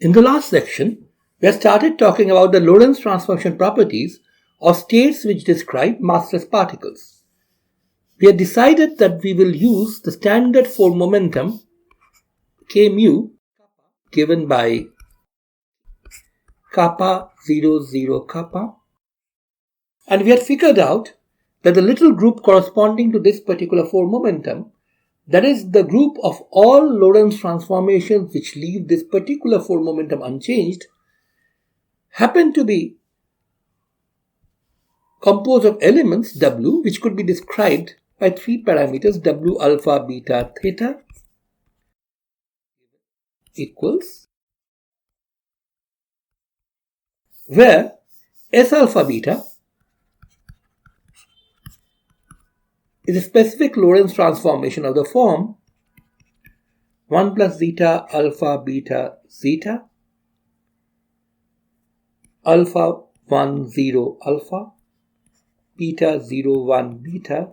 In the last section, we have started talking about the Lorentz transformation properties of states which describe massless particles. We have decided that we will use the standard form momentum K mu given by kappa 00 kappa, and we had figured out that the little group corresponding to this particular form momentum, that is the group of all Lorentz transformations which leave this particular form momentum unchanged, happen to be composed of elements W which could be described by three parameters W alpha beta theta equals, where S alpha beta is a specific Lorentz transformation of the form 1 plus zeta alpha beta zeta alpha 1 0 alpha beta 0 1 beta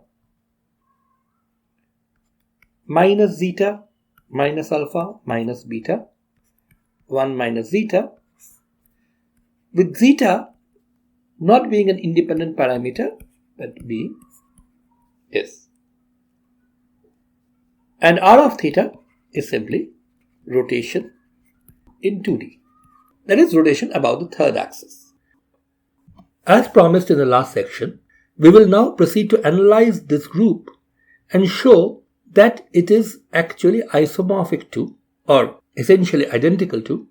minus zeta minus alpha minus beta 1 minus zeta, with zeta not being an independent parameter but being S. And R of theta is simply rotation in 2D. That is rotation about the third axis. As promised in the last section, we will now proceed to analyze this group and show that it is actually isomorphic to, or essentially identical to,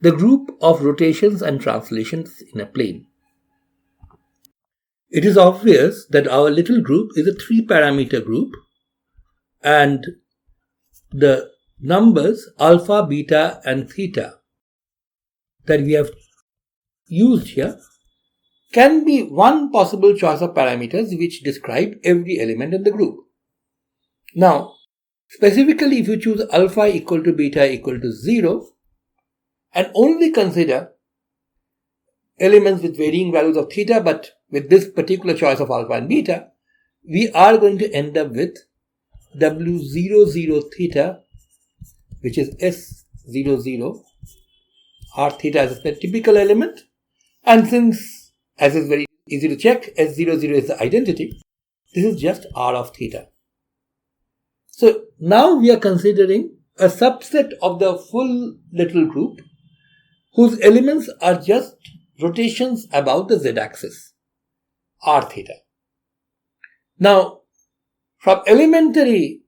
the group of rotations and translations in a plane. It is obvious that our little group is a 3-parameter group, and the numbers alpha, beta and theta that we have used here can be one possible choice of parameters which describe every element in the group. Now, specifically if you choose alpha equal to beta equal to 0 and only consider elements with varying values of theta, but with this particular choice of alpha and beta, we are going to end up with W00 theta, which is S00. R theta is a typical element, and since, as is very easy to check, S00 is the identity, this is just R of theta. So now we are considering a subset of the full little group whose elements are just rotations about the z-axis, R theta. Now, from elementary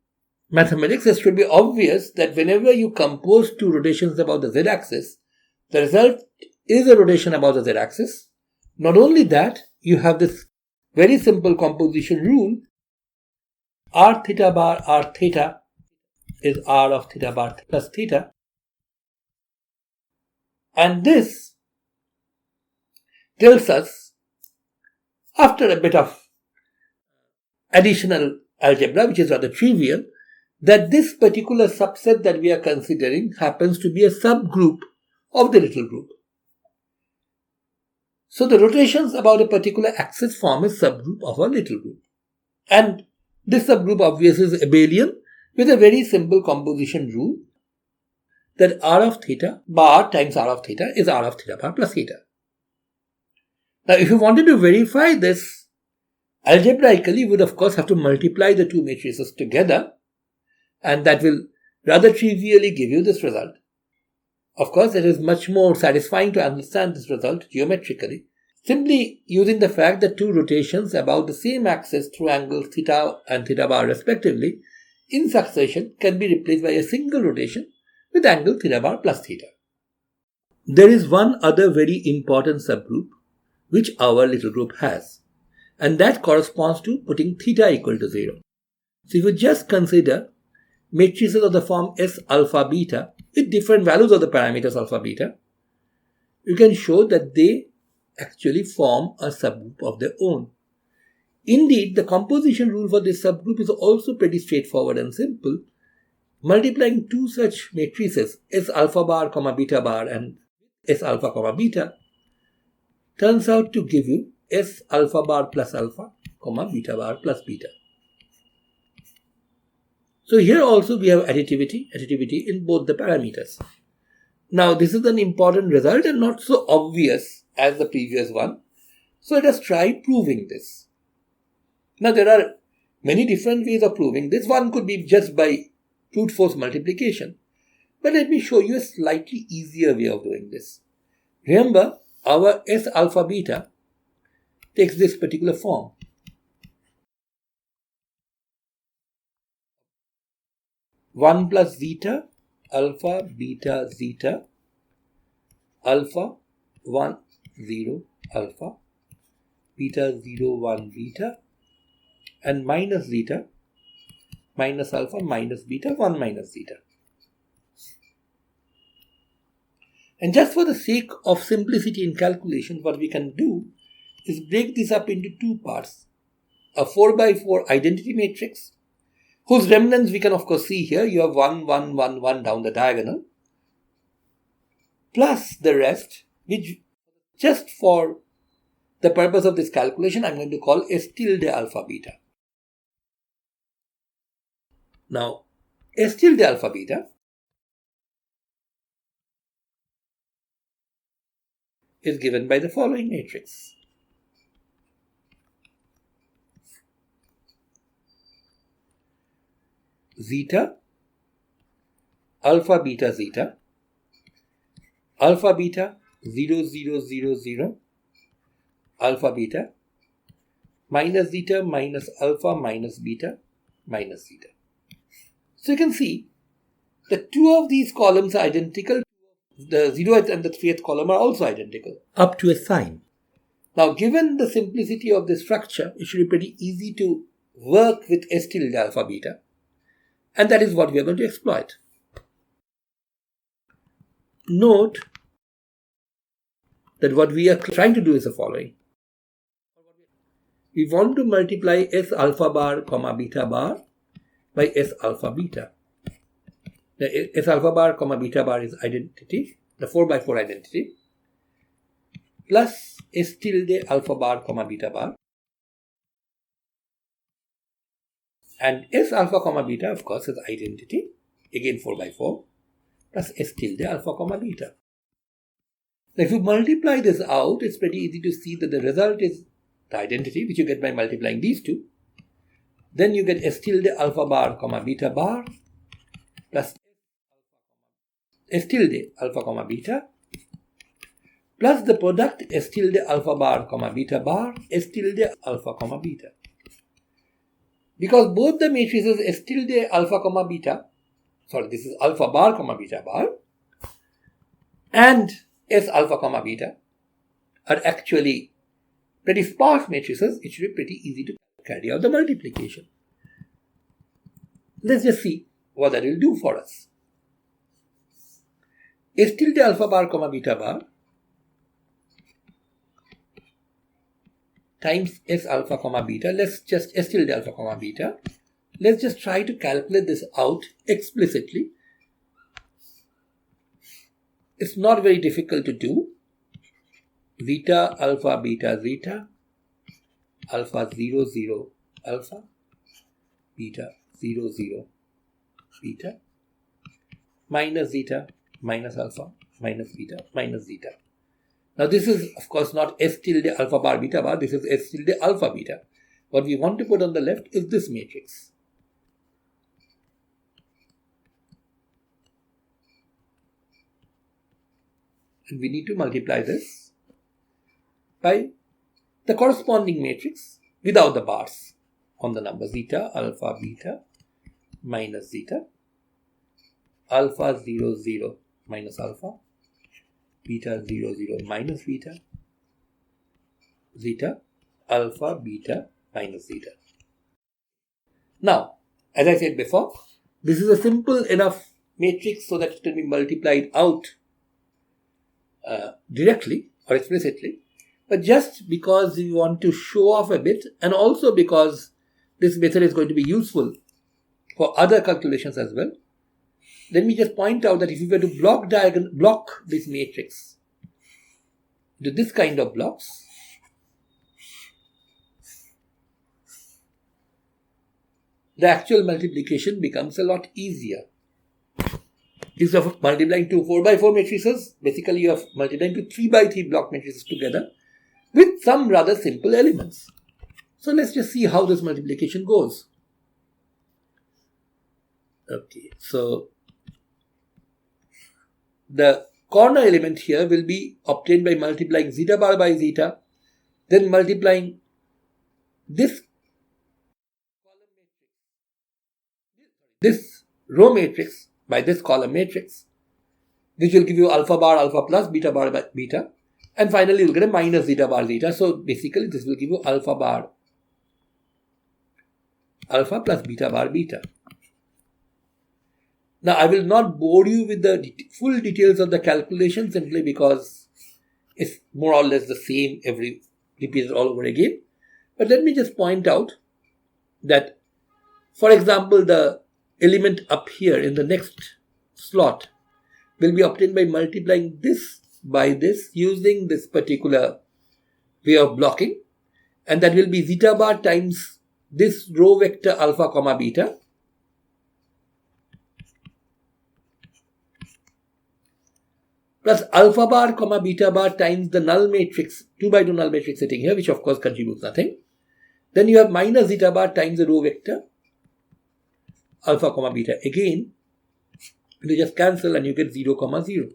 mathematics, it should be obvious that whenever you compose two rotations about the z-axis, the result is a rotation about the z-axis. Not only that, you have this very simple composition rule, R theta bar R theta is R of theta bar plus theta. And this tells us, after a bit of additional algebra, which is rather trivial, that this particular subset that we are considering happens to be a subgroup of the little group. So the rotations about a particular axis form a subgroup of a little group. And this subgroup obviously is abelian with a very simple composition rule that R of theta bar times R of theta is R of theta bar plus theta. Now, if you wanted to verify this algebraically, you would of course have to multiply the two matrices together, and that will rather trivially give you this result. Of course, it is much more satisfying to understand this result geometrically, simply using the fact that two rotations about the same axis through angles theta and theta bar respectively in succession can be replaced by a single rotation with angle theta bar plus theta. There is one other very important subgroup which our little group has, and that corresponds to putting theta equal to 0. So if you just consider matrices of the form S alpha beta with different values of the parameters alpha beta, you can show that they actually form a subgroup of their own. Indeed, the composition rule for this subgroup is also pretty straightforward and simple. Multiplying two such matrices, S alpha bar, beta bar and S alpha, beta, turns out to give you S alpha bar plus alpha, beta bar plus beta. So here also we have additivity in both the parameters. Now this is an important result and not so obvious as the previous one. So let us try proving this. Now there are many different ways of proving this. One could be just by brute force multiplication. But let me show you a slightly easier way of doing this. Remember, our S alpha beta takes this particular form. One plus zeta, alpha, beta, zeta, alpha, 1, 0, alpha, beta, 0, 1, beta, and minus zeta, minus alpha, minus beta, 1 minus zeta. And just for the sake of simplicity in calculation, what we can do is break this up into two parts. A 4x4 identity matrix, whose remnants we can of course see here. You have 1, 1, 1, 1 down the diagonal, plus the rest, which just for the purpose of this calculation, I'm going to call S tilde alpha beta. Now, S tilde alpha beta is given by the following matrix. Zeta, alpha beta zeta, alpha beta 0, 0, 0, 0, alpha beta, minus zeta, minus alpha, minus beta, minus zeta. So you can see the two of these columns are identical. The 0th and the 3rd column are also identical, up to a sign. Now, given the simplicity of this structure, it should be pretty easy to work with S tilde alpha beta. And that is what we are going to exploit. Note that what we are trying to do is the following. We want to multiply S alpha bar comma beta bar by S alpha beta. The S alpha bar comma beta bar is identity, the 4x4 identity, plus S tilde alpha bar comma beta bar. And S alpha comma beta, of course, is identity, again 4x4, plus S tilde alpha comma beta. Now, if you multiply this out, it's pretty easy to see that the result is the identity, which you get by multiplying these two. Then you get S tilde alpha bar comma beta bar, plus S tilde alpha comma beta, plus the product S tilde alpha bar comma beta bar, S tilde alpha comma beta. Because both the matrices S tilde alpha comma beta, this is alpha bar comma beta bar, and S alpha comma beta are actually pretty sparse matrices, it should be pretty easy to carry out the multiplication. Let's just see what that will do for us. S tilde alpha bar comma beta bar times S alpha comma beta. Let's just S tilde alpha comma beta. Let's just try to calculate this out explicitly. It's not very difficult to do. Zeta alpha beta zeta, alpha 0 0 alpha, beta 0 0 beta, minus zeta, minus alpha, minus beta, minus zeta. Now this is of course not S tilde alpha bar beta bar, this is S tilde alpha beta. What we want to put on the left is this matrix. And we need to multiply this by the corresponding matrix without the bars on the number. Zeta alpha beta minus zeta, alpha 0 0 minus alpha, beta 0 0 minus beta, zeta alpha beta minus zeta. Now, as I said before, this is a simple enough matrix so that it can be multiplied out directly or explicitly. But just because we want to show off a bit, and also because this method is going to be useful for other calculations as well, let me just point out that if you were to block this matrix into this kind of blocks, the actual multiplication becomes a lot easier. Instead of multiplying two 4x4 matrices, basically you have multiplying two 3x3 block matrices together with some rather simple elements. So let's just see how this multiplication goes. Okay, so the corner element here will be obtained by multiplying zeta bar by zeta, then multiplying this row matrix by this column matrix, which will give you alpha bar alpha plus beta bar by beta, and finally you'll get a minus zeta bar zeta. So basically this will give you alpha bar alpha plus beta bar beta. Now I will not bore you with the full details of the calculation simply because it's more or less the same repeated all over again. But let me just point out that, for example, the element up here in the next slot will be obtained by multiplying this by this using this particular way of blocking, and that will be zeta bar times this row vector alpha comma beta plus alpha bar comma beta bar times the null matrix, 2x2 null matrix sitting here, which of course contributes nothing. Then you have minus zeta bar times the row vector alpha comma beta again. They just cancel and you get 0 comma 0.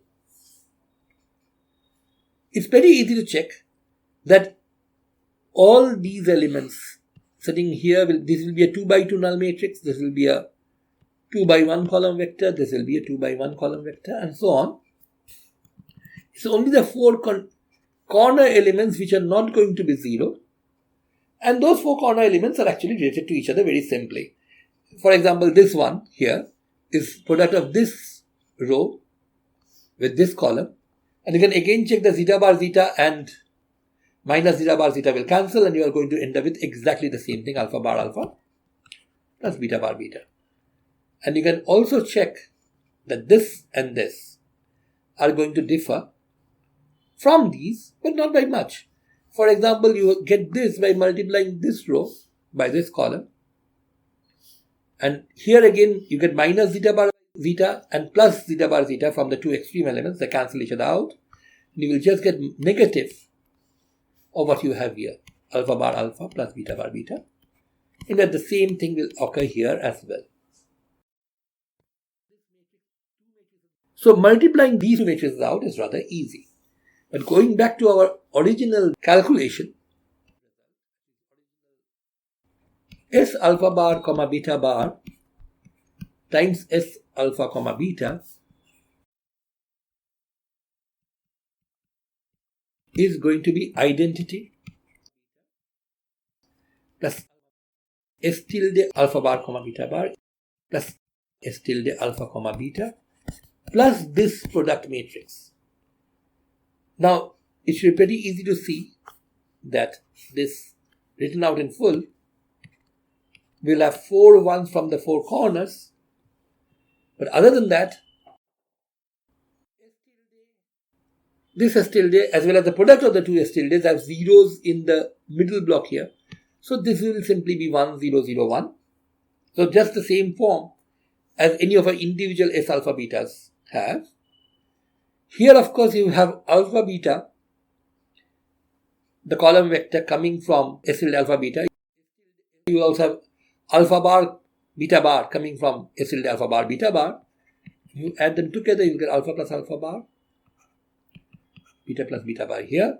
It's very easy to check that all these elements sitting here, this will be a 2x2 null matrix, this will be a 2x1 column vector, this will be a 2x1 column vector, and so on. It's only the four corner elements which are not going to be 0. And those four corner elements are actually related to each other very simply. For example, this one here is product of this row with this column. And you can again check the zeta bar zeta and minus zeta bar zeta will cancel, and you are going to end up with exactly the same thing, alpha bar alpha plus beta bar beta. And you can also check that this and this are going to differ from these, but not by much. For example, you get this by multiplying this row by this column. And here again, you get minus zeta bar zeta and plus zeta bar zeta from the two extreme elements. They cancel each other out. And you will just get negative of what you have here, alpha bar alpha plus beta bar beta. And that the same thing will occur here as well. So multiplying these two matrices out is rather easy. But going back to our original calculation, S alpha bar comma beta bar times S alpha comma beta is going to be identity plus S tilde alpha bar comma beta bar plus S tilde alpha comma beta plus this product matrix. Now, it should be pretty easy to see that this written out in full will have 4 ones from the 4 corners. But other than that, this S tilde as well as the product of the two S tildes have zeros in the middle block here. So this will simply be 1, 0, 0, 1. So just the same form as any of our individual S alpha betas have. Here, of course, you have alpha beta, the column vector coming from S tilde alpha beta. You also have alpha bar beta bar coming from S tilde alpha bar beta bar. You add them together, you get alpha plus alpha bar, beta plus beta bar here.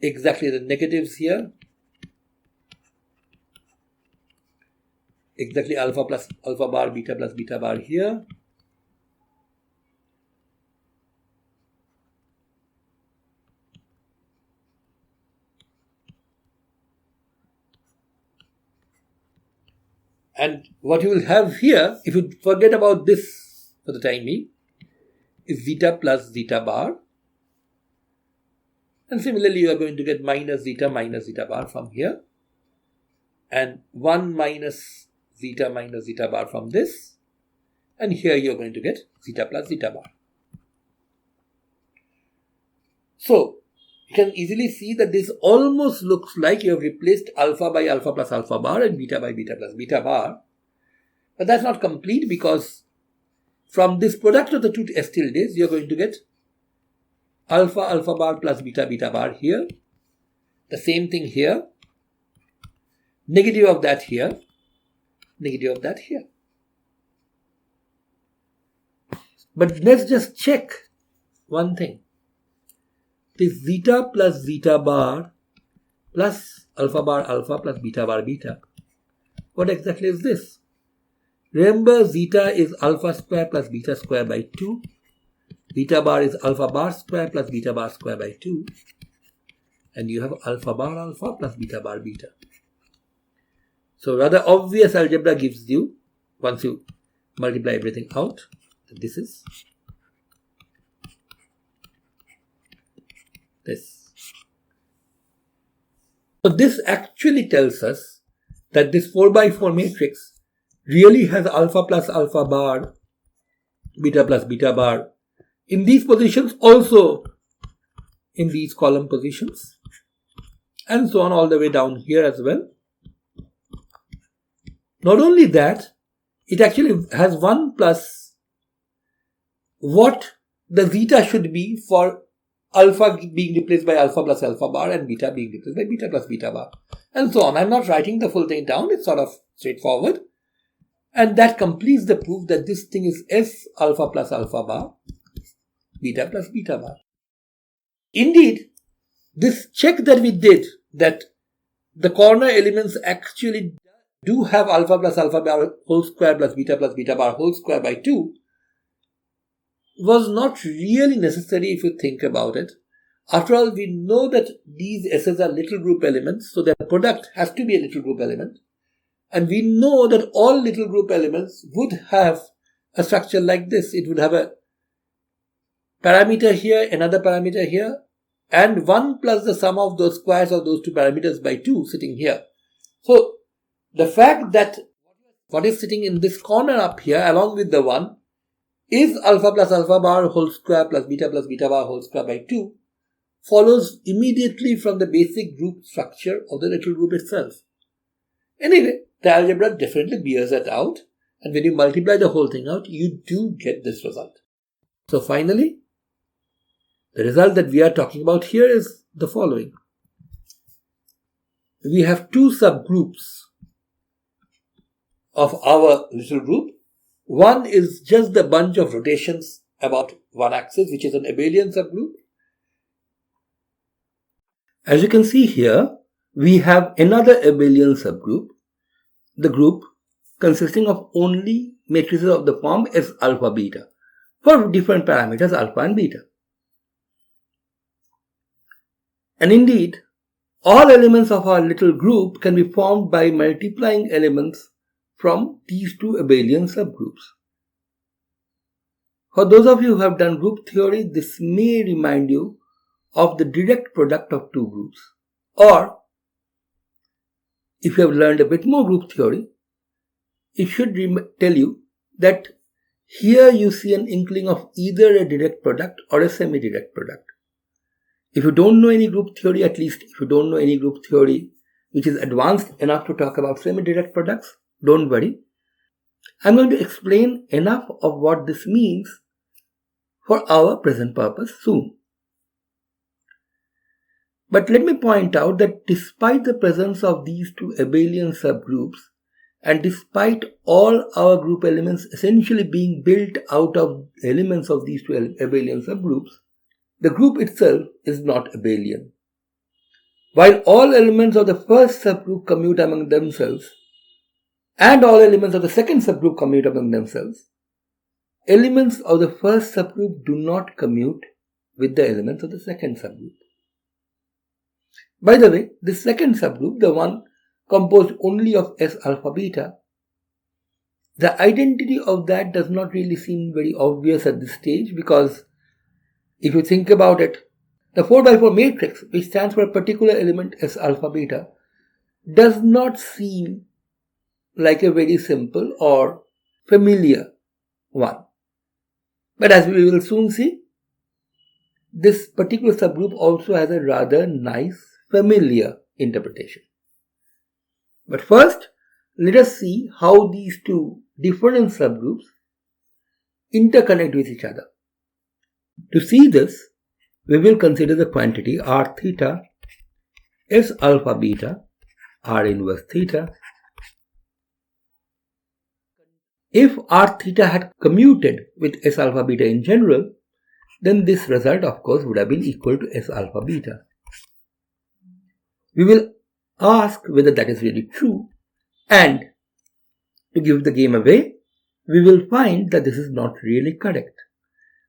Exactly the negatives here. Exactly alpha plus alpha bar, beta plus beta bar here. And what you will have here, if you forget about this for the time being, is zeta plus zeta bar. And similarly, you are going to get minus zeta bar from here. And 1 minus zeta bar from this. And here you are going to get zeta plus zeta bar. So, you can easily see that this almost looks like you have replaced alpha by alpha plus alpha bar and beta by beta plus beta bar. But that's not complete because from this product of the two S tildes, you're going to get alpha alpha bar plus beta beta bar here. The same thing here. Negative of that here. Negative of that here. But let's just check one thing. This zeta plus zeta bar plus alpha bar alpha plus beta bar beta. What exactly is this? Remember, zeta is alpha square plus beta square by 2. Beta bar is alpha bar square plus beta bar square by 2. And you have alpha bar alpha plus beta bar beta. So rather obvious algebra gives you, once you multiply everything out, this is this. So this actually tells us that this 4x4 matrix really has alpha plus alpha bar, beta plus beta bar in these positions, also in these column positions, and so on all the way down here as well. Not only that, it actually has 1 plus what the zeta should be for alpha being replaced by alpha plus alpha bar and beta being replaced by beta plus beta bar, and so on. I'm not writing the full thing down, it's sort of straightforward. And that completes the proof that this thing is S alpha plus alpha bar, beta plus beta bar. Indeed, this check that we did, that the corner elements actually do have alpha plus alpha bar whole square plus beta bar whole square by 2, was not really necessary if you think about it. After all, we know that these S's are little group elements, so their product has to be a little group element. And we know that all little group elements would have a structure like this. It would have a parameter here, another parameter here, and 1 plus the sum of those squares of those two parameters by 2 sitting here. So the fact that what is sitting in this corner up here along with the 1 is alpha plus alpha bar whole square plus beta bar whole square by 2 follows immediately from the basic group structure of the little group itself. Anyway, the algebra definitely bears that out, and when you multiply the whole thing out, you do get this result. So finally, the result that we are talking about here is the following. We have two subgroups of our little group. One is just the bunch of rotations about one axis, which is an abelian subgroup. As you can see here, we have another abelian subgroup, the group consisting of only matrices of the form S alpha beta for different parameters alpha and beta. And indeed, all elements of our little group can be formed by multiplying elements from these two abelian subgroups. For those of you who have done group theory, this may remind you of the direct product of two groups. Or, if you have learned a bit more group theory, it should tell you that here you see an inkling of either a direct product or a semi-direct product. If you don't know any group theory, at least if you don't know any group theory which is advanced enough to talk about semi-direct products, don't worry. I'm going to explain enough of what this means for our present purpose soon. But let me point out that despite the presence of these two abelian subgroups, and despite all our group elements essentially being built out of elements of these two abelian subgroups, the group itself is not abelian. While all elements of the first subgroup commute among themselves, and all elements of the second subgroup commute among themselves, elements of the first subgroup do not commute with the elements of the second subgroup. By the way, this second subgroup, the one composed only of S alpha beta, the identity of that does not really seem very obvious at this stage, because if you think about it, the 4x4 matrix, which stands for a particular element S alpha beta, does not seem like a very simple or familiar one. But as we will soon see, this particular subgroup also has a rather nice, familiar interpretation. But first, let us see how these two different subgroups interconnect with each other. To see this, we will consider the quantity r theta S alpha beta r inverse theta. If r theta had commuted with S alpha beta in general, then this result of course would have been equal to S alpha beta. We will ask whether that is really true, and to give the game away, we will find that this is not really correct.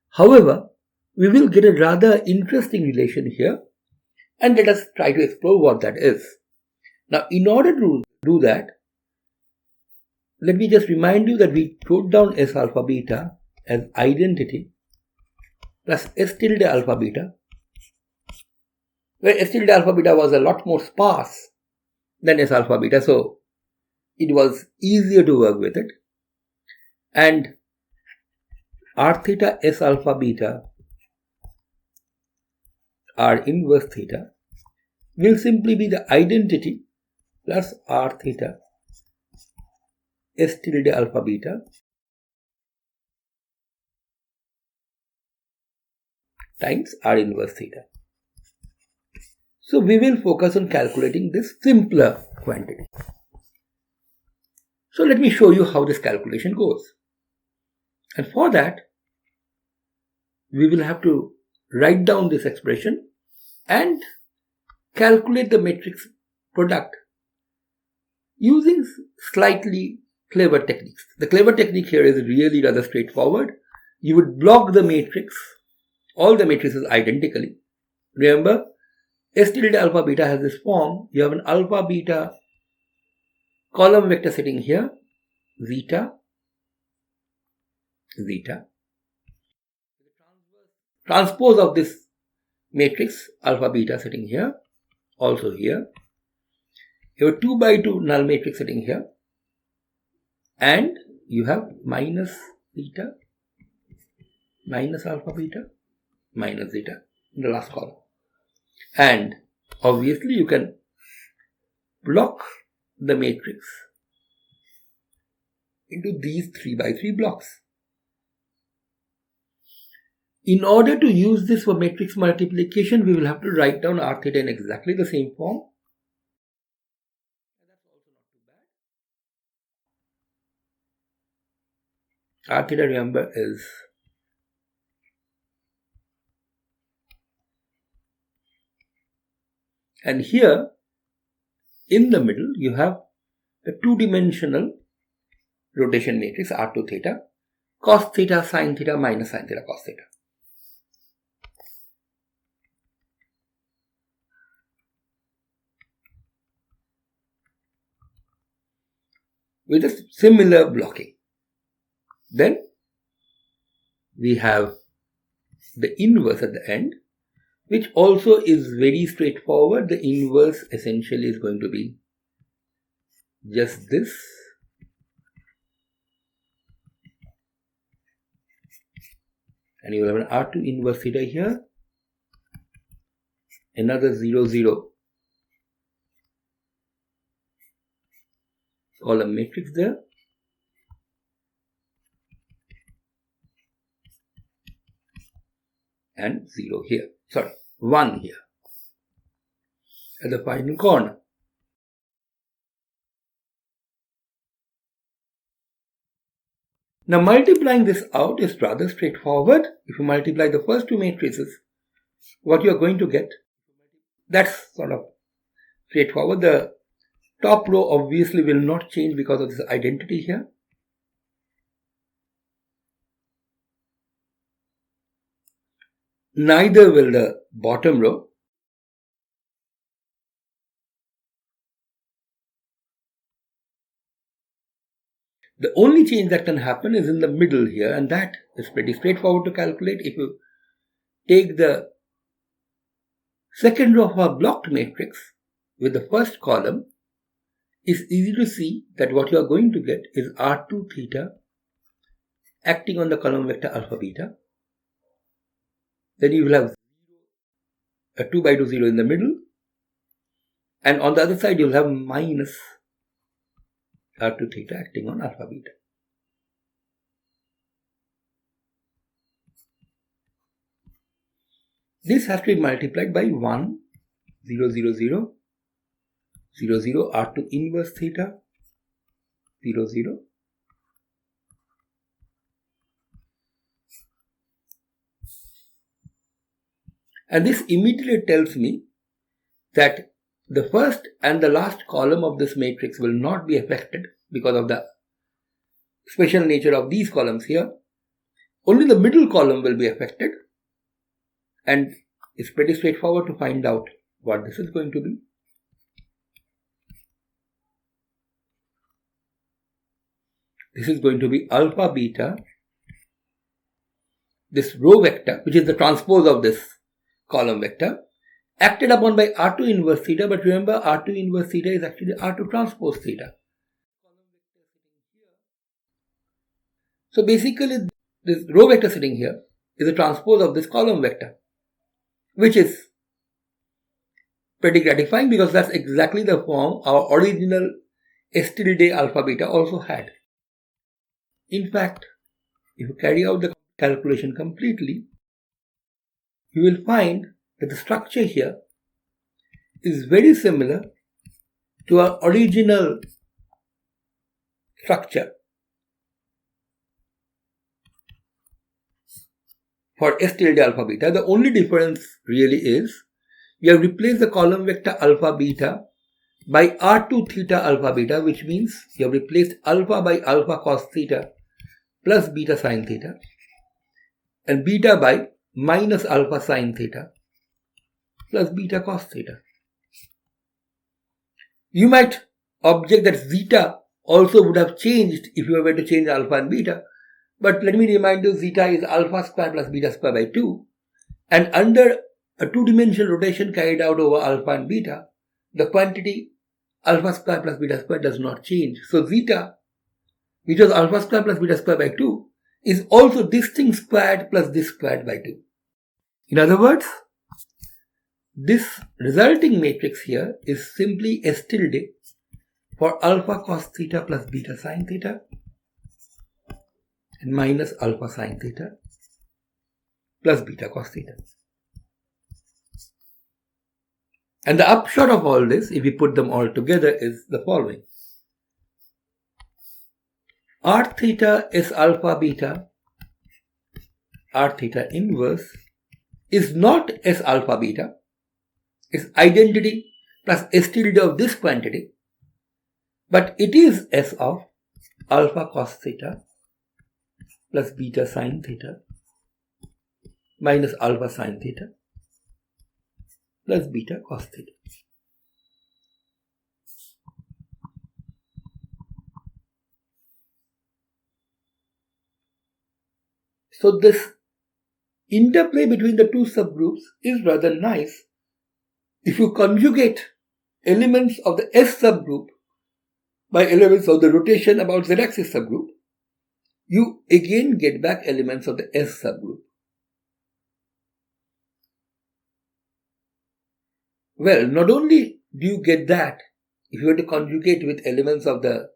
However, we will get a rather interesting relation here, and let us try to explore what that is. Now, in order to do that, let me just remind you that we wrote down S alpha beta as identity plus S tilde alpha beta, where S tilde alpha beta was a lot more sparse than S alpha beta, so it was easier to work with it. And r theta S alpha beta r inverse theta will simply be the identity plus r theta S tilde alpha beta times r inverse theta. So we will focus on calculating this simpler quantity. So let me show you how this calculation goes. And for that, we will have to write down this expression and calculate the matrix product using slightly clever techniques. The clever technique here is really rather straightforward. You would block the matrix, all the matrices identically. Remember, S tilde alpha beta has this form. You have an alpha beta column vector sitting here, zeta, zeta. Transpose of this matrix, alpha beta sitting here, also here. You have a 2 by 2 null matrix sitting here, and you have minus theta, minus alpha beta, minus zeta in the last column. And obviously you can block the matrix into these 3 by 3 blocks. In order to use this for matrix multiplication, we will have to write down r theta in exactly the same form. That's also not too bad. R theta, remember, is and here in the middle you have the two-dimensional rotation matrix r2 theta, cos theta, sin theta, minus sin theta, cos theta. With a similar blocking. Then we have the inverse at the end, which also is very straightforward. The inverse essentially is going to be just this. And you will have an R2 inverse theta here, another 0, 0 column matrix there, and 0 here, 1 here at the final corner. Now multiplying this out is rather straightforward. If you multiply the first two matrices, what you are going to get, that's sort of straightforward. The top row obviously will not change because of this identity here. Neither will the bottom row. The only change that can happen is in the middle here, and that is pretty straightforward to calculate. If you take the second row of our blocked matrix with the first column, it's easy to see that what you are going to get is R2 theta acting on the column vector alpha beta. Then you will have a 2 by 2 0 in the middle, and on the other side you will have minus R2 theta acting on alpha beta. this has to be multiplied by 1, 0, 0, 0, 0, 0, R2 inverse theta, 0, 0. And this immediately tells me that the first and the last column of this matrix will not be affected because of the special nature of these columns here. Only the middle column will be affected, and it's pretty straightforward to find out what this is going to be. This is going to be alpha beta, this row vector, which is the transpose of this column vector, acted upon by R2 inverse theta, but remember R2 inverse theta is actually R2 transpose theta. So basically this row vector sitting here is a transpose of this column vector, which is pretty gratifying because that's exactly the form our original S tilde alpha beta also had. In fact, if you carry out the calculation completely, you will find that the structure here is very similar to our original structure for S tilde alpha beta. The only difference really is you have replaced the column vector alpha beta by R2 theta alpha beta, which means you have replaced alpha by alpha cos theta plus beta sin theta and beta by minus alpha sin theta plus beta cos theta. You might object that zeta also would have changed if you were to change alpha and beta, but let me remind you, zeta is alpha square plus beta square by 2, and under a two-dimensional rotation carried out over alpha and beta, the quantity alpha square plus beta square does not change. So zeta, which was alpha square plus beta square by 2, is also this thing squared plus this squared by 2. In other words, this resulting matrix here is simply S tilde for alpha cos theta plus beta sin theta and minus alpha sin theta plus beta cos theta. And the upshot of all this, if we put them all together, is the following. R theta S alpha beta, R theta inverse, is not S alpha beta. It's identity plus S tilde of this quantity, but it is S of alpha cos theta plus beta sin theta minus alpha sin theta plus beta cos theta. So this interplay between the two subgroups is rather nice. If you conjugate elements of the S subgroup by elements of the rotation about Z-axis subgroup, you again get back elements of the S subgroup. Well, not only do you get that, if you were to conjugate with elements of the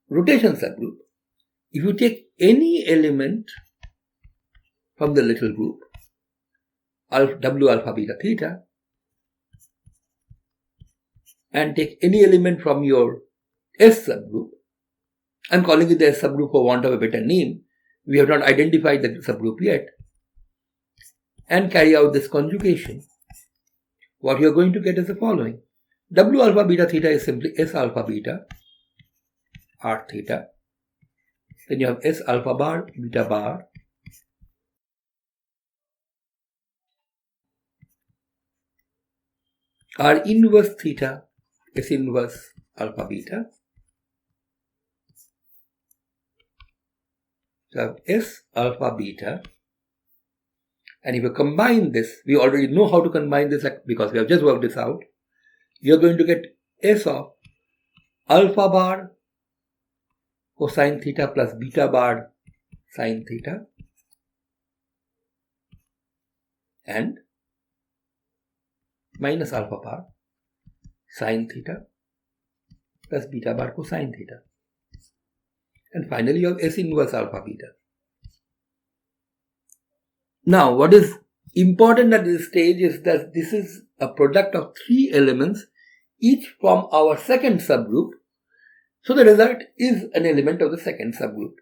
rotation subgroup, if you take any element from the little group, W alpha beta theta, and take any element from your S subgroup, I'm calling it the S subgroup for want of a better name, we have not identified the subgroup yet, and carry out this conjugation, what you are going to get is the following. W alpha beta theta is simply S alpha beta R theta. Then you have S alpha bar beta bar R inverse theta S inverse alpha beta. So I have S alpha beta, and if you combine this, we already know how to combine this because we have just worked this out. You are going to get S of alpha bar cosine theta plus beta bar sine theta and minus alpha bar sine theta plus beta bar cosine theta. And finally you have S inverse alpha beta. Now what is important at this stage is that this is a product of three elements, each from our second subgroup. So the result is an element of the second subgroup.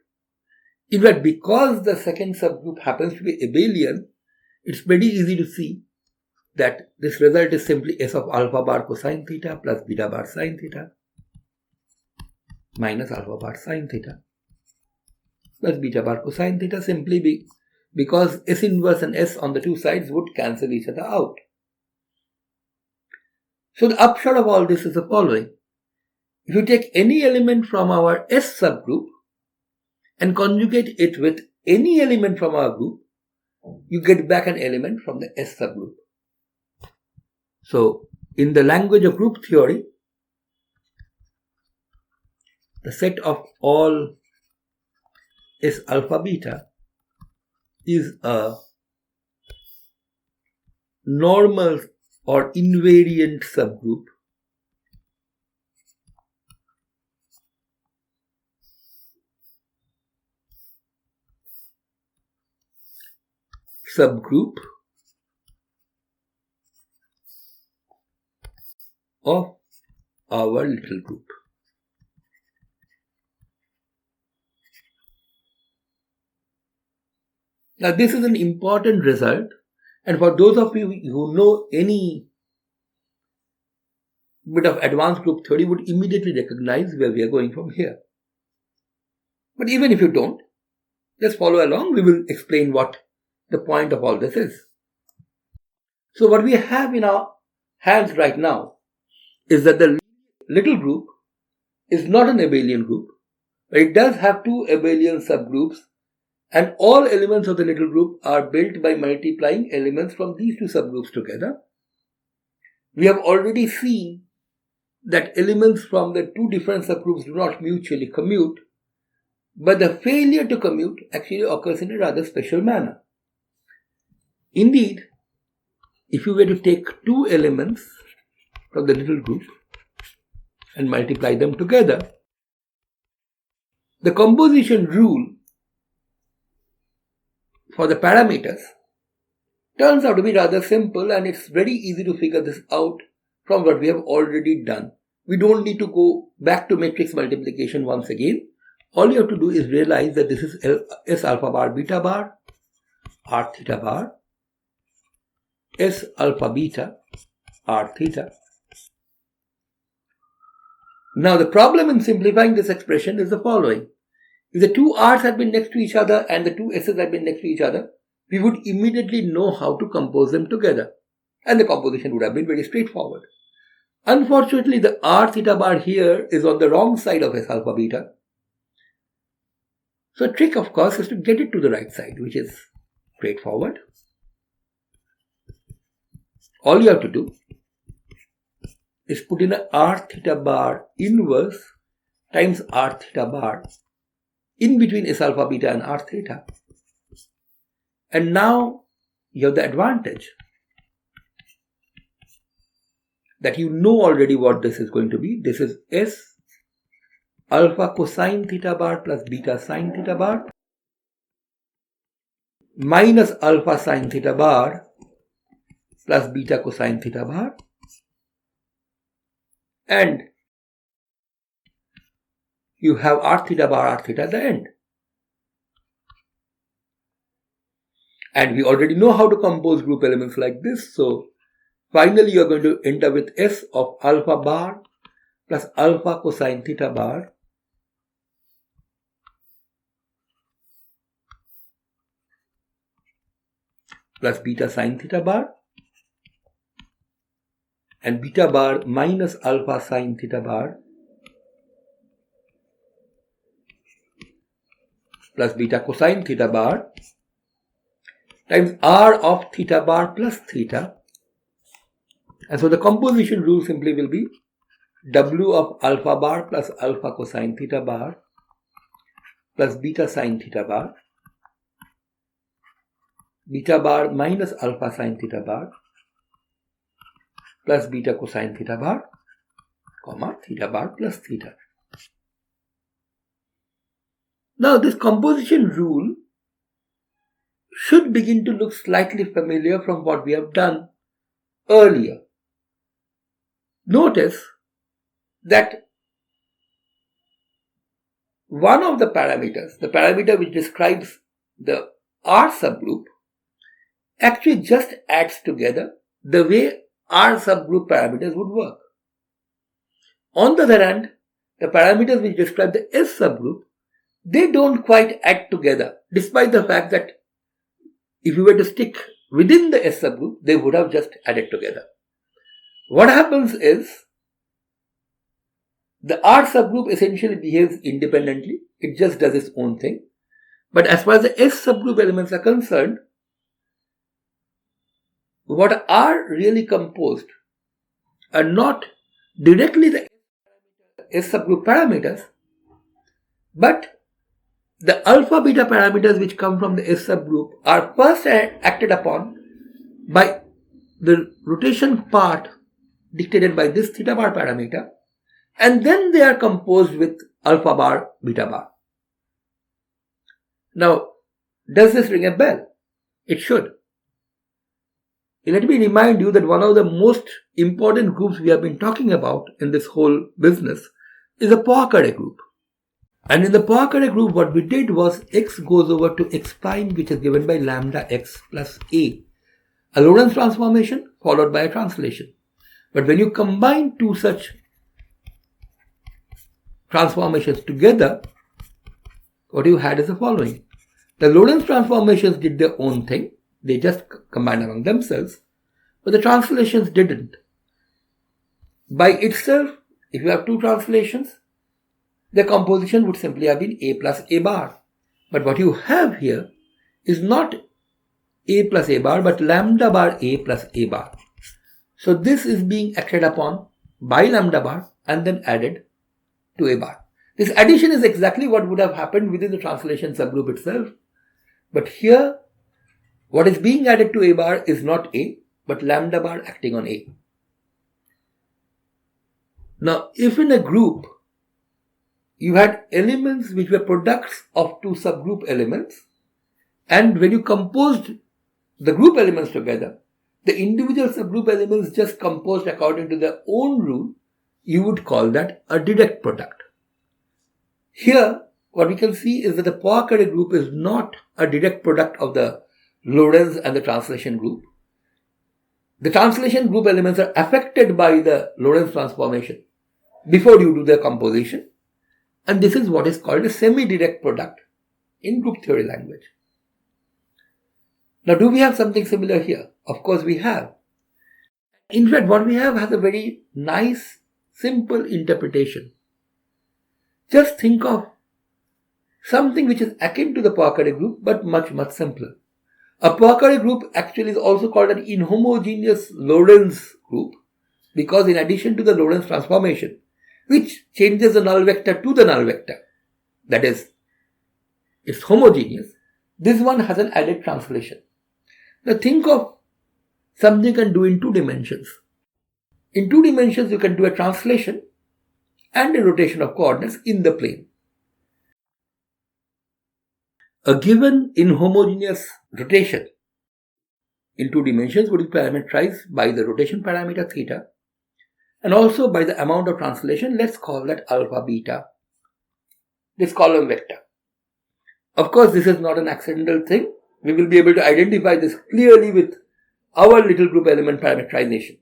In fact, because the second subgroup happens to be abelian, it's very easy to see that this result is simply S of alpha bar cosine theta plus beta bar sine theta minus alpha bar sine theta plus beta bar cosine theta, simply because S inverse and S on the two sides would cancel each other out. So the upshot of all this is the following. If you take any element from our S subgroup and conjugate it with any element from our group, you get back an element from the S subgroup. So, in the language of group theory, the set of all S alpha beta is a normal or invariant subgroup of our little group. Now this is an important result, and for those of you who know any bit of advanced group theory would immediately recognize where we are going from here. But even if you don't, just follow along, we will explain what the point of all this is. So what we have in our hands right now is that the little group is not an abelian group, but it does have two abelian subgroups, and all elements of the little group are built by multiplying elements from these two subgroups together. We have already seen that elements from the two different subgroups do not mutually commute, but the failure to commute actually occurs in a rather special manner. Indeed, if you were to take two elements from the little group and multiply them together, the composition rule for the parameters turns out to be rather simple, and it's very easy to figure this out from what we have already done. We don't need to go back to matrix multiplication once again. All you have to do is realize that this is S alpha bar beta bar, R theta bar, S alpha beta, R theta. Now the problem in simplifying this expression is the following. If the two R's had been next to each other and the two S's had been next to each other, we would immediately know how to compose them together, and the composition would have been very straightforward. Unfortunately, the R theta bar here is on the wrong side of S alpha beta. So the trick, of course, is to get it to the right side, which is straightforward. All you have to do is put in a R theta bar inverse times R theta bar in between S alpha beta and R theta. And now you have the advantage that you know already what this is going to be. This is S alpha cosine theta bar plus beta sine theta bar minus alpha sine theta bar plus beta cosine theta bar, and you have R theta bar R theta at the end. And we already know how to compose group elements like this, so finally you are going to end up with S of alpha bar plus alpha cosine theta bar plus beta sine theta bar, and beta bar minus alpha sine theta bar plus beta cosine theta bar times R of theta bar plus theta. And so the composition rule simply will be W of alpha bar plus alpha cosine theta bar plus beta sine theta bar, beta bar minus alpha sine theta bar plus beta cosine theta bar, comma, theta bar plus theta. Now this composition rule should begin to look slightly familiar from what we have done earlier. Notice that one of the parameters, the parameter which describes the R subgroup, actually just adds together the way R subgroup parameters would work. On the other hand, the parameters which describe the S subgroup, they don't quite add together, despite the fact that if you were to stick within the S subgroup, they would have just added together. What happens is, the R subgroup essentially behaves independently. It just does its own thing. But as far as the S subgroup elements are concerned, what are really composed are not directly the S subgroup parameters, but the alpha beta parameters which come from the S subgroup are first acted upon by the rotation part dictated by this theta bar parameter, and then they are composed with alpha bar, beta bar. Now, does this ring a bell? It should. Let me remind you that one of the most important groups we have been talking about in this whole business is a Poincaré group. And in the Poincaré group, what we did was x goes over to x prime, which is given by lambda x plus a Lorentz transformation followed by a translation. But when you combine two such transformations together, what you had is the following. The Lorentz transformations did their own thing. They just combined among themselves, but the translations didn't. By itself, if you have two translations, the composition would simply have been a plus a bar. But what you have here is not a plus a bar, but lambda bar a plus a bar. So this is being acted upon by lambda bar and then added to a bar. This addition is exactly what would have happened within the translation subgroup itself. But here, what is being added to a bar is not a, but lambda bar acting on a. Now, if in a group you had elements which were products of two subgroup elements, and when you composed the group elements together, the individual subgroup elements just composed according to their own rule, you would call that a direct product. Here, what we can see is that the Poincaré group is not a direct product of the Lorentz and the translation group. The translation group elements are affected by the Lorentz transformation before you do the composition. And this is what is called a semi-direct product in group theory language. Now, do we have something similar here? Of course we have. In fact, what we have has a very nice, simple interpretation. Just think of something which is akin to the Poincaré group, but much, much simpler. A Poincaré group actually is also called an inhomogeneous Lorentz group, because in addition to the Lorentz transformation, which changes the null vector to the null vector, that is, it's homogeneous, this one has an added translation. Now think of something you can do in 2 dimensions. In 2 dimensions, you can do a translation and a rotation of coordinates in the plane. A given inhomogeneous rotation in 2 dimensions would be parameterized by the rotation parameter theta and also by the amount of translation. Let's call that alpha beta, this column vector. Of course, this is not an accidental thing. We will be able to identify this clearly with our little group element parameterization.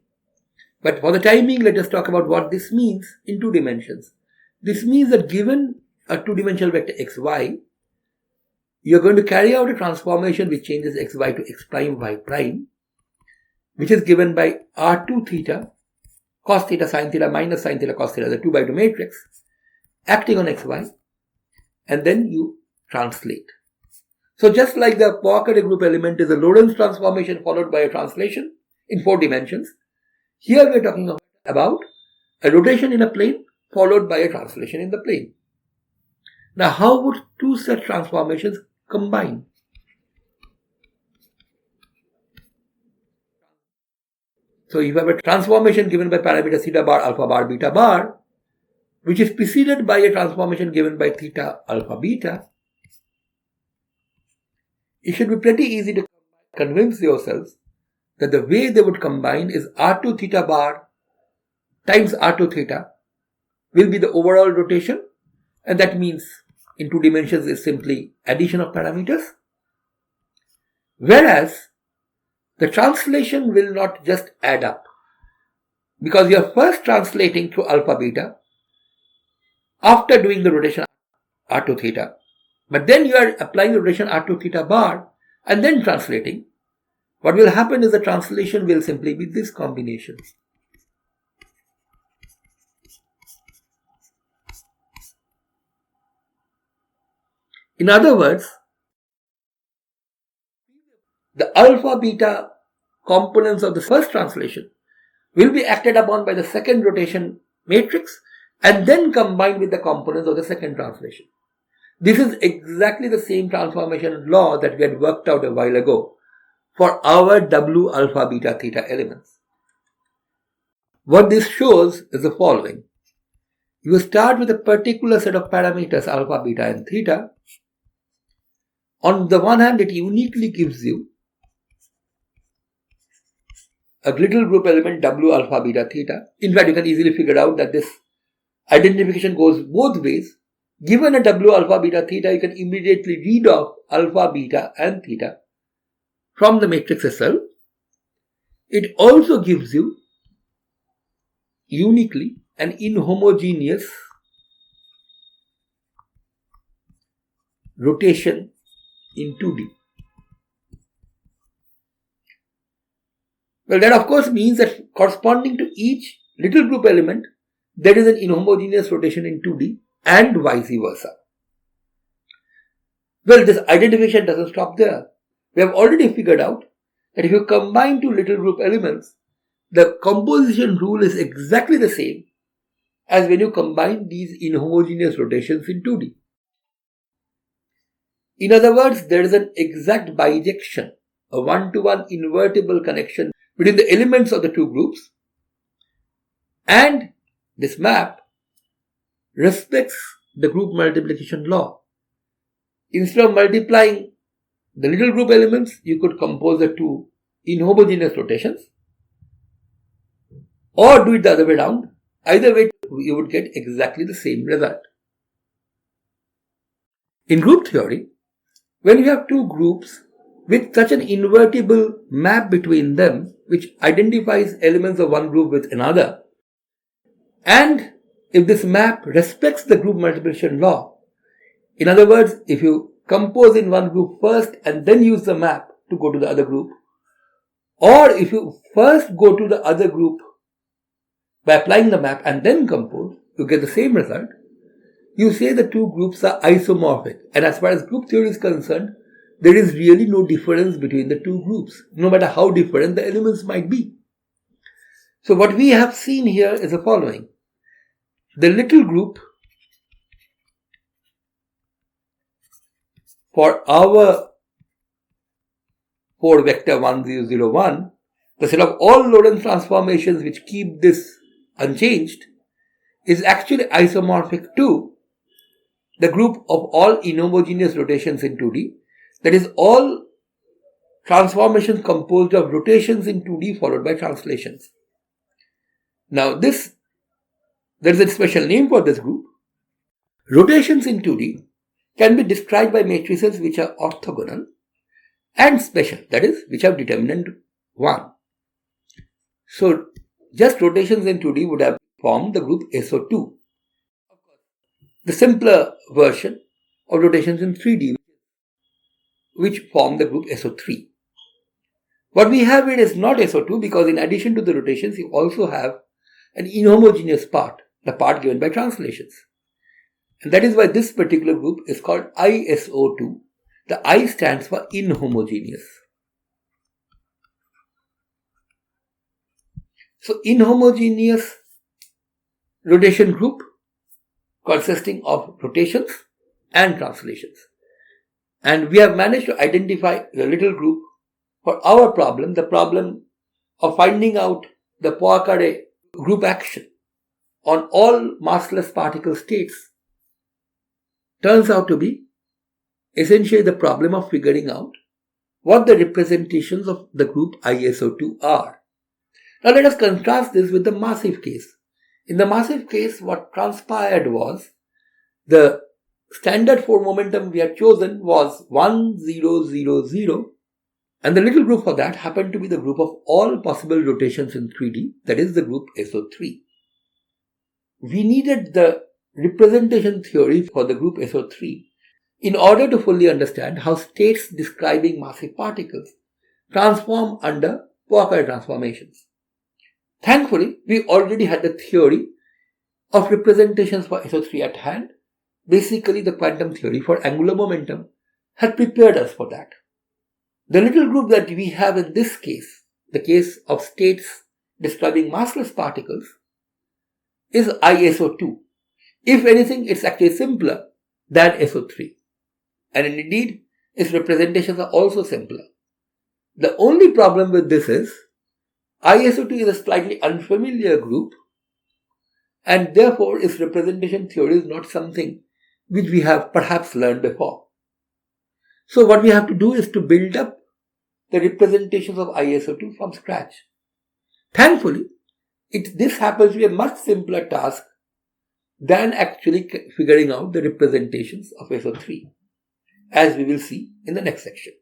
But for the time being, let us talk about what this means in 2 dimensions. This means that given a 2-dimensional vector xy, you are going to carry out a transformation which changes xy to x prime y prime, which is given by r2 theta, cos theta sin theta minus sin theta cos theta, the 2 by 2 matrix, acting on xy, and then you translate. So just like the Poincaré group element is a Lorentz transformation followed by a translation in 4 dimensions, here we are talking about a rotation in a plane followed by a translation in the plane. Now, how would 2 such transformations combine? So, you have a transformation given by parameters theta bar, alpha bar, beta bar, which is preceded by a transformation given by theta, alpha, beta. it should be pretty easy to convince yourselves that the way they would combine is R2 theta bar times R2 theta will be the overall rotation, and that means in 2 dimensions is simply addition of parameters. Whereas the translation will not just add up, because you are first translating through alpha beta after doing the rotation R2 theta, but then you are applying the rotation R2 theta bar and then translating. What will happen is the translation will simply be this combination. In other words, the alpha beta components of the first translation will be acted upon by the second rotation matrix and then combined with the components of the second translation. This is exactly the same transformation law that we had worked out a while ago for our W alpha beta theta elements. What this shows is the following. You start with a particular set of parameters alpha, beta and theta. On the one hand, it uniquely gives you a little group element W alpha, beta, theta. In fact, you can easily figure out that this identification goes both ways. Given a W alpha, beta, theta, you can immediately read off alpha, beta and theta from the matrix itself. It also gives you uniquely an inhomogeneous rotation in 2D. Well, that of course means that corresponding to each little group element, there is an inhomogeneous rotation in 2D and vice versa. Well, this identification doesn't stop there. We have already figured out that if you combine two little group elements, the composition rule is exactly the same as when you combine these inhomogeneous rotations in 2D. In other words, there is an exact bijection, a one-to-one invertible connection between the elements of the two groups, and this map respects the group multiplication law. Instead of multiplying the little group elements, you could compose the two inhomogeneous rotations, or do it the other way around. Either way, you would get exactly the same result. In group theory, when you have two groups with such an invertible map between them, which identifies elements of one group with another, and if this map respects the group multiplication law, in other words, if you compose in one group first and then use the map to go to the other group, or if you first go to the other group by applying the map and then compose, you get the same result. You say the two groups are isomorphic, and as far as group theory is concerned, there is really no difference between the two groups, no matter how different the elements might be. So what we have seen here is the following. The little group for our 4 vector 1, 0, 0, 1, the set of all Lorentz transformations which keep this unchanged, is actually isomorphic to the group of all inhomogeneous rotations in 2D. That is, all transformations composed of rotations in 2D followed by translations. Now there is a special name for this group. Rotations in 2D can be described by matrices which are orthogonal and special, that is, which have determinant 1. So just rotations in 2D would have formed the group SO2. The simpler version of rotations in 3D, which form the group SO3. What we have here is not SO2 because in addition to the rotations, you also have an inhomogeneous part, the part given by translations. And that is why this particular group is called ISO2. The I stands for inhomogeneous. So inhomogeneous rotation group consisting of rotations and translations. And we have managed to identify the little group for our problem, the problem of finding out the Poincaré group action on all massless particle states. Turns out to be essentially the problem of figuring out what the representations of the group ISO2 are. Now let us contrast this with the massive case. In the massive case, what transpired was the standard 4 momentum we had chosen was 1, 0, 0, 0, and the little group for that happened to be the group of all possible rotations in 3D, that is the group SO3. We needed the representation theory for the group SO3 in order to fully understand how states describing massive particles transform under Poisson transformations. Thankfully, we already had the theory of representations for SO3 at hand. Basically, the quantum theory for angular momentum had prepared us for that. The little group that we have in this case, the case of states describing massless particles, is ISO2. If anything, it's actually simpler than SO3. And indeed, its representations are also simpler. The only problem with this is ISO2 is a slightly unfamiliar group, and therefore its representation theory is not something which we have perhaps learned before. So what we have to do is to build up the representations of ISO2 from scratch. Thankfully, this happens to be a much simpler task than actually figuring out the representations of SO3, as we will see in the next section.